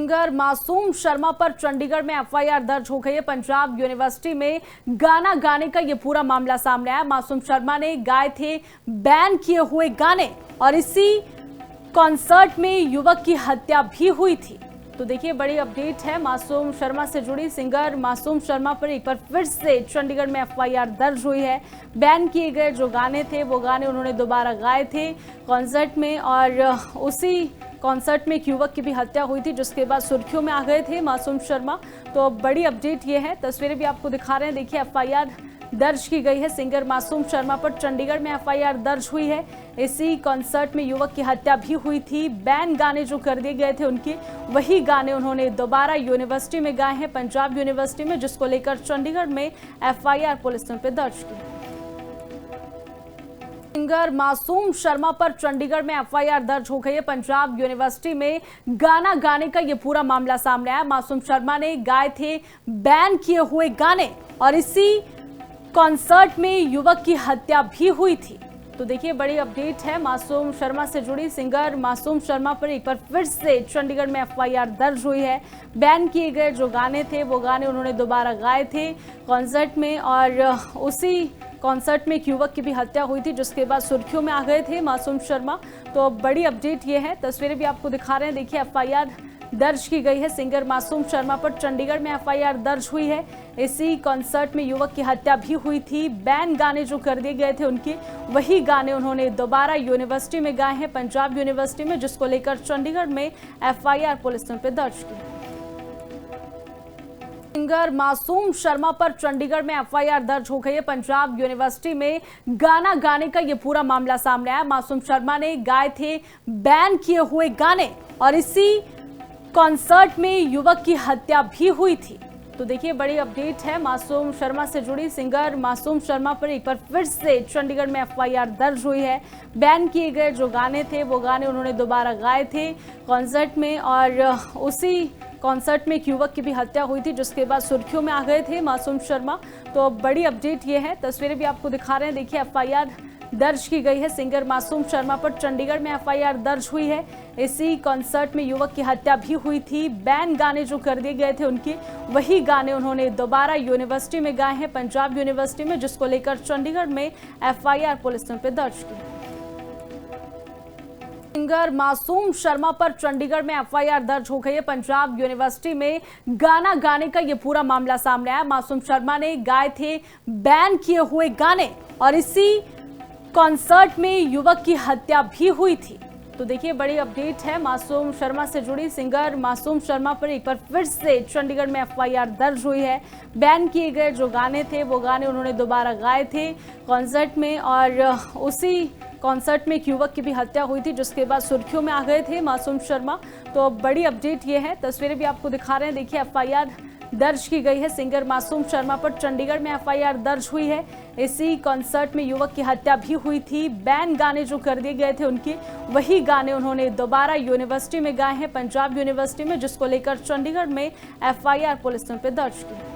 Singer Masoom Sharma पर चंडीगढ़ में FIR दर्ज हो गई है। पंजाब यूनिवर्सिटी में गाना गाने का ये पूरा मामला सामने आया। मासूम शर्मा ने गाए थे बैन किए हुए गाने और इसी कॉन्सर्ट में युवक की हत्या भी हुई थी। तो देखिए, बड़ी अपडेट है मासूम शर्मा से जुड़ी। सिंगर मासूम शर्मा पर एक बार फिर से चंडीगढ़ में एफआईआर दर्ज हुई है। बैन किए गए जो गाने थे वो गाने उन्होंने दोबारा गाए थे कॉन्सर्ट में और उसी कॉन्सर्ट में एक युवक की भी हत्या हुई थी, जिसके बाद सुर्खियों में आ गए थे मासूम शर्मा। तो बड़ी अपडेट ये है, तस्वीरें भी आपको दिखा रहे हैं। देखिए, एफआईआर दर्ज की गई है। सिंगर मासूम शर्मा पर चंडीगढ़ में एफआईआर दर्ज हुई है। इसी कॉन्सर्ट में युवक की हत्या भी हुई थी। बैन गाने जो कर दिए गए थे उनके, वही गाने उन्होंने दोबारा यूनिवर्सिटी में गाए हैं, पंजाब यूनिवर्सिटी में, जिसको लेकर चंडीगढ़ में एफआईआर पुलिस ने दर्ज की। सिंगर मासूम शर्मा पर चंडीगढ़ में एफआईआर दर्ज हो गई है। पंजाब यूनिवर्सिटी में गाना गाने का ये पूरा मामला सामने आया। मासूम शर्मा ने गाए थे बैन किए हुए गाने और इसी कॉन्सर्ट में युवक की हत्या भी हुई थी। तो देखिए, बड़ी अपडेट है मासूम शर्मा से जुड़ी। सिंगर मासूम शर्मा पर एक बार फिर से चंडीगढ़ में एफआईआर दर्ज हुई है। बैन किए गए जो गाने थे वो गाने उन्होंने दोबारा गाए थे कॉन्सर्ट में और उसी कॉन्सर्ट में एक युवक की भी हत्या हुई थी, जिसके बाद सुर्खियों में आ गए थे मासूम शर्मा। तो बड़ी अपडेट ये है, तस्वीरें भी आपको दिखा रहे हैं। देखिए, एफआईआर दर्ज की गई है। सिंगर मासूम शर्मा पर चंडीगढ़ में एफआईआर दर्ज हुई है। इसी कॉन्सर्ट में युवक की हत्या भी हुई थी। बैन गाने जो कर दिए गए थे उनके, वही गाने उन्होंने दोबारा यूनिवर्सिटी में गाए हैं, पंजाब यूनिवर्सिटी में, जिसको लेकर चंडीगढ़ में एफआईआर पुलिस ने दर्ज की। सिंगर मासूम शर्मा पर चंडीगढ़ में एफआईआर दर्ज हो गई है। पंजाब यूनिवर्सिटी में गाना गाने का ये पूरा मामला सामने आया। मासूम शर्मा ने गाए थे बैन किए हुए गाने और इसी कॉन्सर्ट में युवक की हत्या भी हुई थी। तो देखिए, बड़ी अपडेट है मासूम शर्मा से जुड़ी। सिंगर मासूम शर्मा पर एक बार फिर से चंडीगढ़ में एफआईआर दर्ज हुई है। बैन किए गए जो गाने थे वो गाने उन्होंने दोबारा गाए थे कॉन्सर्ट में और उसी कॉन्सर्ट में एक युवक की भी हत्या हुई थी, जिसके बाद सुर्खियों में आ गए थे मासूम शर्मा। तो बड़ी अपडेट ये है, तस्वीरें भी आपको दिखा रहे हैं। देखिए, एफआईआर दर्ज की गई है। सिंगर मासूम शर्मा पर चंडीगढ़ में एफआईआर दर्ज हुई है। इसी कॉन्सर्ट में युवक की हत्या भी हुई थी। बैन गाने जो कर दिए गए थे उनके, वही गाने उन्होंने दोबारा यूनिवर्सिटी में गाए हैं, पंजाब यूनिवर्सिटी में, जिसको लेकर चंडीगढ़ में एफआईआर पुलिस ने दर्ज की। सिंगर मासूम शर्मा पर चंडीगढ़ में एफआईआर दर्ज हो गई है। पंजाब यूनिवर्सिटी में गाना गाने का ये पूरा मामला सामने आया। मासूम शर्मा ने गाए थे बैन किए हुए गाने और इसी कॉन्सर्ट में युवक की हत्या भी हुई थी। तो देखिए, बड़ी अपडेट है मासूम शर्मा से जुड़ी। सिंगर मासूम शर्मा पर एक बार फिर से चंडीगढ़ में एफआईआर दर्ज हुई है। बैन किए गए जो गाने थे वो गाने उन्होंने दोबारा गाए थे कॉन्सर्ट में और उसी कॉन्सर्ट में एक युवक की भी हत्या हुई थी, जिसके बाद सुर्खियों में आ गए थे मासूम शर्मा। तो बड़ी अपडेट ये है, तस्वीरें भी आपको दिखा रहे हैं। देखिए, एफआईआर दर्ज की गई है। सिंगर मासूम शर्मा पर चंडीगढ़ में एफआईआर दर्ज हुई है। इसी कॉन्सर्ट में युवक की हत्या भी हुई थी। बैन गाने जो कर दिए गए थे उनके, वही गाने उन्होंने दोबारा यूनिवर्सिटी में गाए हैं, पंजाब यूनिवर्सिटी में, जिसको लेकर चंडीगढ़ में एफआईआर पुलिस ने दर्ज की।